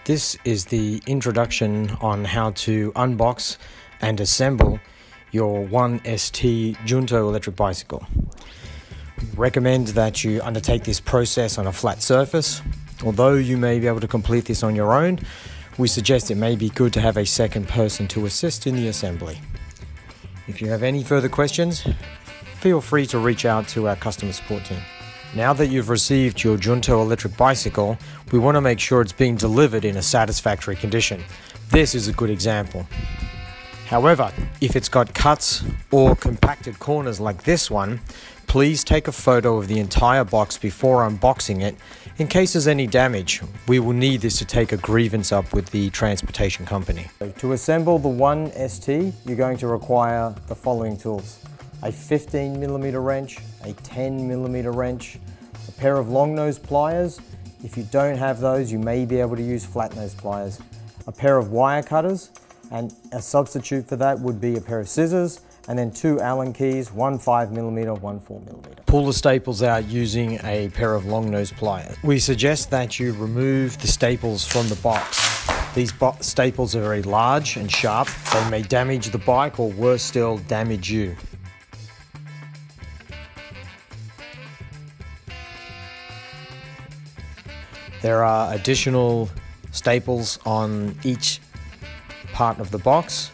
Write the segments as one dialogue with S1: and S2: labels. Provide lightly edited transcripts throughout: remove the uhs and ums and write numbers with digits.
S1: This is the introduction on how to unbox and assemble your 1ST Junto electric bicycle. Recommend that you undertake this process on a flat surface. Although you may be able to complete this on your own, we suggest it may be good to have a second person to assist in the assembly. If you have any further questions, feel free to reach out to our customer support team. Now that you've received your Junto electric bicycle, we want to make sure it's being delivered in a satisfactory condition. This is a good example. However, if it's got cuts or compacted corners like this one, please take a photo of the entire box before unboxing it. In case there's any damage, we will need this to take a grievance up with the transportation company. To assemble the 1ST, you're going to require the following tools: a 15mm wrench, a 10mm wrench, a pair of long nose pliers. If you don't have those, you may be able to use flat nose pliers, a pair of wire cutters, and a substitute for that would be a pair of scissors, and then two Allen keys, one 5mm, one 4mm. Pull the staples out using a pair of long nose pliers. We suggest that you remove the staples from the box. These staples are very large and sharp. They may damage the bike, or worse still, damage you. There are additional staples on each part of the box.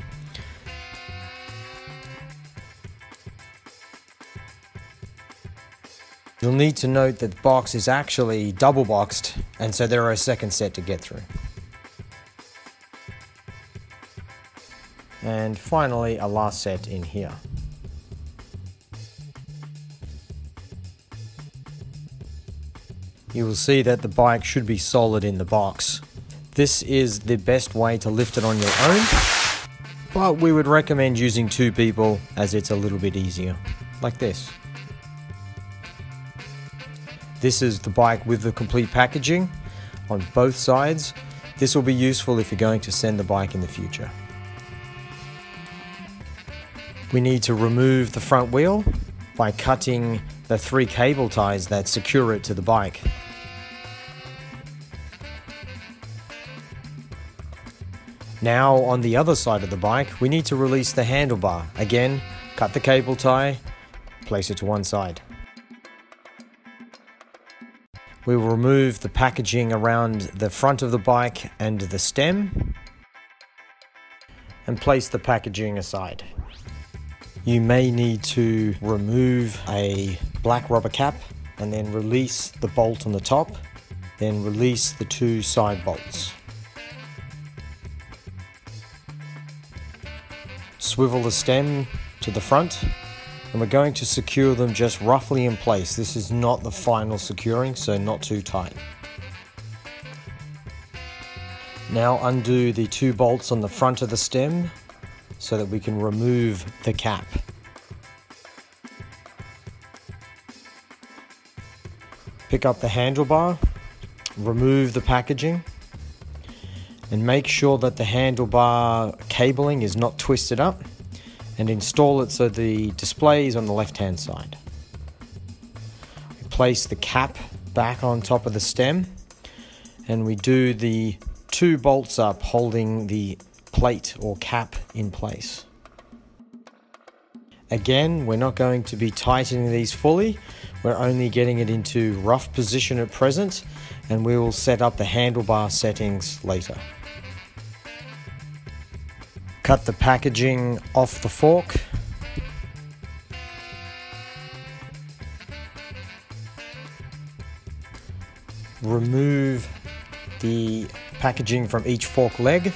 S1: You'll need to note that the box is actually double boxed, and so there are a second set to get through. And finally, a last set in here. You will see that the bike should be solid in the box. This is the best way to lift it on your own, but we would recommend using two people as it's a little bit easier, like this. This is the bike with the complete packaging on both sides. This will be useful if you're going to send the bike in the future. We need to remove the front wheel by cutting the 3 cable ties that secure it to the bike. Now on the other side of the bike, we need to release the handlebar. Again, cut the cable tie, place it to one side. We will remove the packaging around the front of the bike and the stem, and place the packaging aside. You may need to remove a black rubber cap and then release the bolt on the top, then release the 2 side bolts. Swivel the stem to the front, and we're going to secure them just roughly in place. This is not the final securing, so not too tight. Now undo the 2 bolts on the front of the stem so that we can remove the cap. Pick up the handlebar, remove the packaging, and make sure that the handlebar cabling is not twisted up, and install it so the display is on the left-hand side. We place the cap back on top of the stem, and we do the 2 bolts up holding the plate or cap in place. Again, we're not going to be tightening these fully. We're only getting it into rough position at present, and we will set up the handlebar settings later. Cut the packaging off the fork. Remove the packaging from each fork leg.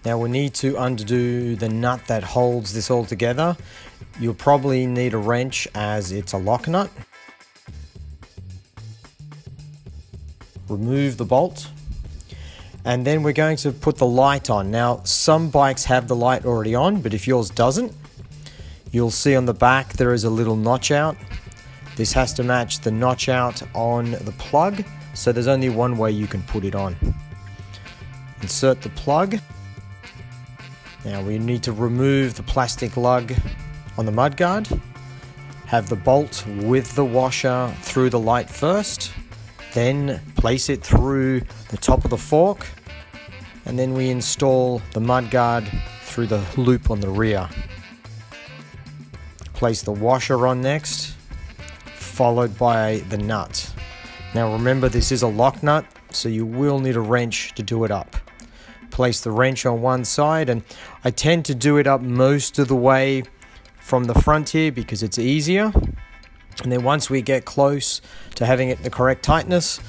S1: Now we need to undo the nut that holds this all together. You'll probably need a wrench as it's a lock nut. Remove the bolt, and then we're going to put the light on. Now some bikes have the light already on, but if yours doesn't, you'll see on the back there is a little notch out. This has to match the notch out on the plug, so there's only one way you can put it on. Insert the plug. Now we need to remove the plastic lug on the mudguard. Have the bolt with the washer through the light first, then place it through the top of the fork, and then we install the mudguard through the loop on the rear. Place the washer on next, followed by the nut. Now remember, this is a lock nut, so you will need a wrench to do it up. Place the wrench on one side, and I tend to do it up most of the way from the front here because it's easier. And then once we get close to having it the correct tightness,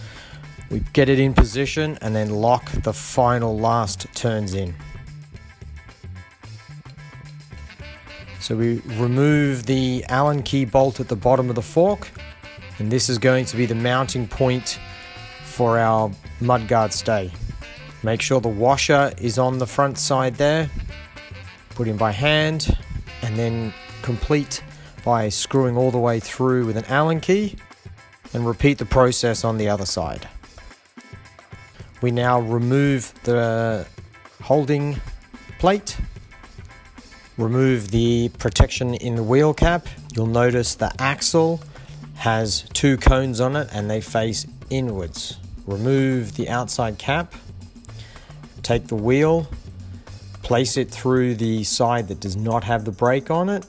S1: we get it in position and then lock the final last turns in. So we remove the Allen key bolt at the bottom of the fork, and this is going to be the mounting point for our mudguard stay. Make sure the washer is on the front side there, put in by hand, and then complete by screwing all the way through with an Allen key, and repeat the process on the other side. We now remove the holding plate, remove the protection in the wheel cap. You'll notice the axle has two cones on it and they face inwards. Remove the outside cap, take the wheel, place it through the side that does not have the brake on it,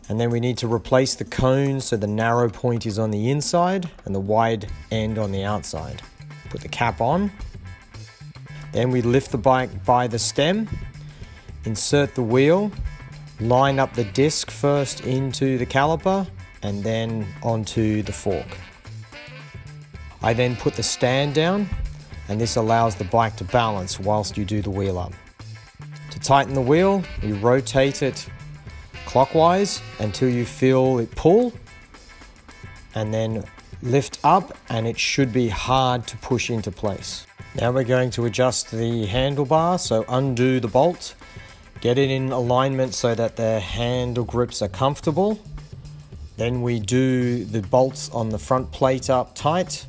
S1: and then we need to replace the cones so the narrow point is on the inside and the wide end on the outside. Put the cap on, then we lift the bike by the stem, insert the wheel, line up the disc first into the caliper and then onto the fork. I then put the stand down, and this allows the bike to balance whilst you do the wheel up. To tighten the wheel, you rotate it clockwise until you feel it pull, and then lift up, and it should be hard to push into place. Now we're going to adjust the handlebar, so undo the bolt, get it in alignment so that the handle grips are comfortable. Then we do the bolts on the front plate up tight,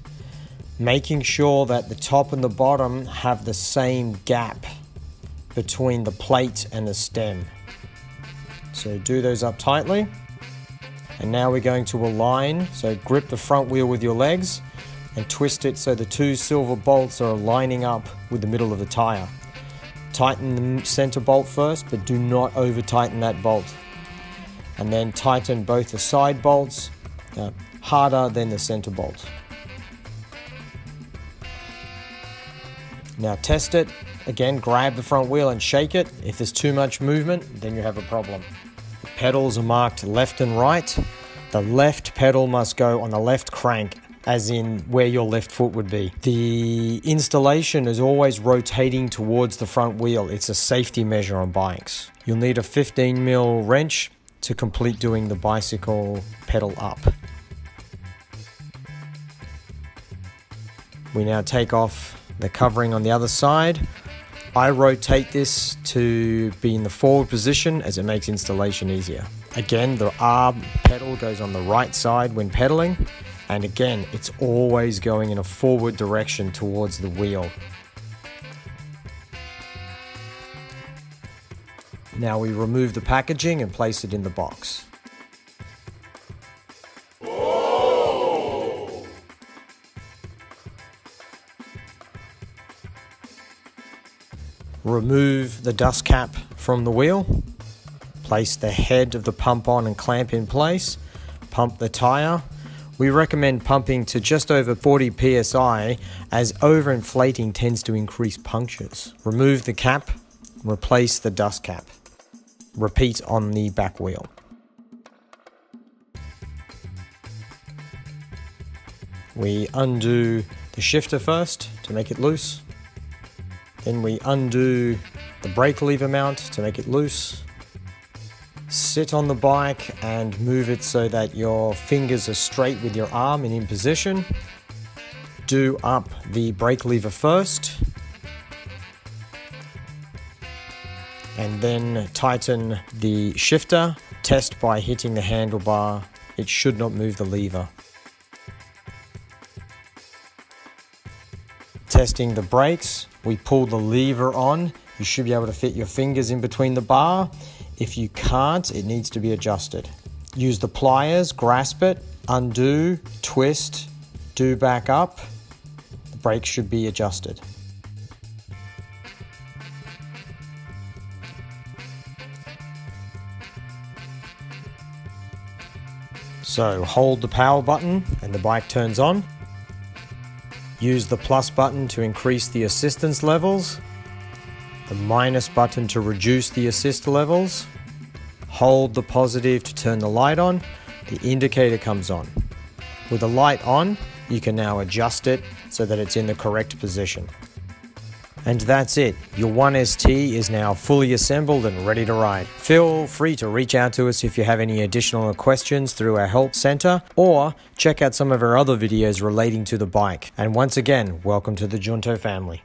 S1: making sure that the top and the bottom have the same gap between the plate and the stem. So do those up tightly. And now we're going to align, so grip the front wheel with your legs and twist it so the two silver bolts are lining up with the middle of the tire. Tighten the center bolt first, but do not over tighten that bolt. And then tighten both the side bolts harder than the center bolt. Now test it. Again, grab the front wheel and shake it. If there's too much movement, then you have a problem. The pedals are marked left and right. The left pedal must go on the left crank, as in where your left foot would be. The installation is always rotating towards the front wheel. It's a safety measure on bikes. You'll need a 15mm wrench to complete doing the bicycle pedal up. We now take off the covering on the other side. I rotate this to be in the forward position as it makes installation easier. Again, the R pedal goes on the right side when pedaling, and again, it's always going in a forward direction towards the wheel. Now we remove the packaging and place it in the box. Remove the dust cap from the wheel, place the head of the pump on and clamp in place, pump the tire. We recommend pumping to just over 40 psi as overinflating tends to increase punctures. Remove the cap, replace the dust cap. Repeat on the back wheel. We undo the shifter first to make it loose. Then we undo the brake lever mount to make it loose. Sit on the bike and move it so that your fingers are straight with your arm and in position. Do up the brake lever first. And then tighten the shifter. Test by hitting the handlebar. It should not move the lever. Testing the brakes, we pull the lever on. You should be able to fit your fingers in between the bar. If you can't, it needs to be adjusted. Use the pliers, grasp it, undo, twist, do back up. The brake should be adjusted. So hold the power button and the bike turns on. Use the plus button to increase the assistance levels, the minus button to reduce the assist levels. Hold the positive to turn the light on, the indicator comes on. With the light on, you can now adjust it so that it's in the correct position. And that's it, your 1ST is now fully assembled and ready to ride. Feel free to reach out to us if you have any additional questions through our help center, or check out some of our other videos relating to the bike. And once again, welcome to the Junto family.